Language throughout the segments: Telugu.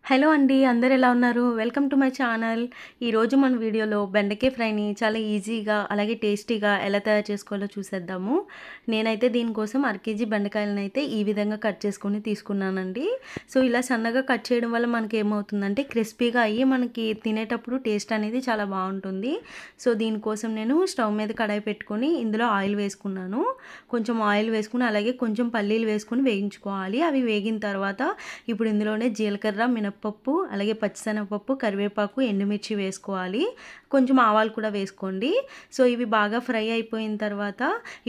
హలో అండి. అందరూ ఎలా ఉన్నారు? Welcome to my channel. ఈరోజు మన వీడియోలో బెండకాయ ఫ్రైని చాలా ఈజీగా, అలాగే టేస్టీగా ఎలా తయారు చేసుకోవాలో చూసేద్దాము. నేనైతే దీనికోసం అర కేజీ బెండకాయలనైతే ఈ విధంగా కట్ చేసుకొని తీసుకున్నానండి. సో, ఇలా సన్నగా కట్ చేయడం వల్ల మనకేమవుతుందంటే క్రిస్పీగా అయ్యి మనకి తినేటప్పుడు టేస్ట్ అనేది చాలా బావుంటుంది. సో, దీనికోసం నేను స్టవ్ మీద కడాయి పెట్టుకొని ఇందులో ఆయిల్ వేసుకున్నాను. కొంచెం ఆయిల్ వేసుకొని అలాగే కొంచెం పల్లీలు వేసుకొని వేయించుకోవాలి. అవి వేగిన తర్వాత ఇప్పుడు ఇందులోనే జీలకర్ర, మినప్పప్పు, అలాగే పచ్చిశనగపప్పు, కరివేపాకు, ఎండుమిర్చి వేసుకోవాలి. కొంచెం ఆవాలు కూడా వేసుకోండి. సో, ఇవి బాగా ఫ్రై అయిపోయిన తర్వాత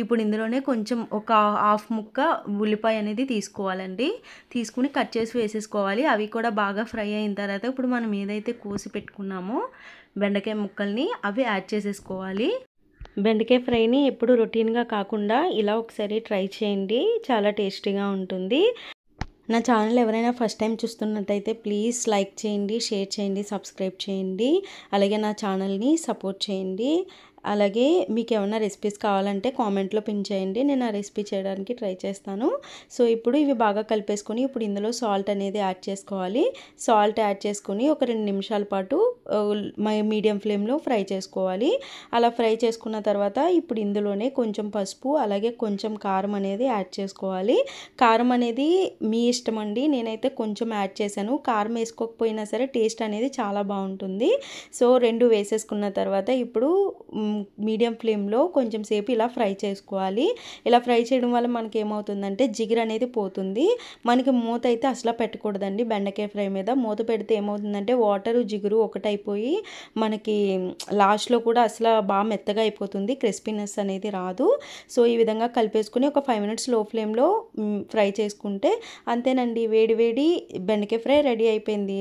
ఇప్పుడు ఇందులోనే కొంచెం ఒక హాఫ్ ముక్క ఉల్లిపాయ అనేది తీసుకోవాలండి. తీసుకుని కట్ చేసి వేసేసుకోవాలి. అవి కూడా బాగా ఫ్రై అయిన తర్వాత ఇప్పుడు మనం ఏదైతే కోసి పెట్టుకున్నామో బెండకాయ ముక్కల్ని అవి యాడ్ చేసేసుకోవాలి. బెండకాయ ఫ్రైని ఎప్పుడు రొటీన్‌గా కాకుండా ఇలా ఒకసారి ట్రై చేయండి. చాలా టేస్టీగా ఉంటుంది. నా ఛానల్ ఎవరైనా ఫస్ట్ టైం చూస్తున్నట్టయితే ప్లీజ్ లైక్ చేయండి, షేర్ చేయండి, సబ్స్క్రైబ్ చేయండి. అలాగే నా ఛానల్ని సపోర్ట్ చేయండి. అలాగే మీకు ఏమైనా రెసిపీస్ కావాలంటే కామెంట్లో పిన్ చేయండి. నేను ఆ రెసిపీ చేయడానికి ట్రై చేస్తాను. సో, ఇప్పుడు ఇవి బాగా కలిపేసుకొని ఇప్పుడు ఇందులో సాల్ట్ అనేది యాడ్ చేసుకోవాలి. సాల్ట్ యాడ్ చేసుకొని ఒక 2 నిమిషాల పాటు మీడియం ఫ్లేమ్లో ఫ్రై చేసుకోవాలి. అలా ఫ్రై చేసుకున్న తర్వాత ఇప్పుడు ఇందులోనే కొంచెం పసుపు అలాగే కొంచెం కారం అనేది యాడ్ చేసుకోవాలి. కారం అనేది మీ ఇష్టం అండి. నేనైతే కొంచెం యాడ్ చేశాను. కారం వేసుకోకపోయినా సరే టేస్ట్ అనేది చాలా బాగుంటుంది. సో, 2 వేసేసుకున్న తర్వాత ఇప్పుడు మీడియం ఫ్లేమ్లో కొంచెం సేపు ఇలా ఫ్రై చేసుకోవాలి. ఇలా ఫ్రై చేయడం వల్ల మనకి ఏమవుతుందంటే జిగురు అనేది పోతుంది. మనకి మూత అయితే అసలు పెట్టకూడదండి. బెండకాయ ఫ్రై మీద మూత పెడితే ఏమవుతుందంటే వాటరు జిగురు ఒకటైపోయి మనకి లాస్ట్లో కూడా అసలు బాగా మెత్తగా అయిపోతుంది. క్రిస్పీనెస్ అనేది రాదు. సో, ఈ విధంగా కలిపేసుకుని ఒక 5 మినిట్స్ లో ఫ్లేమ్లో ఫ్రై చేసుకుంటే అంతేనండి, వేడి వేడి బెండకాయ ఫ్రై రెడీ అయిపోయింది.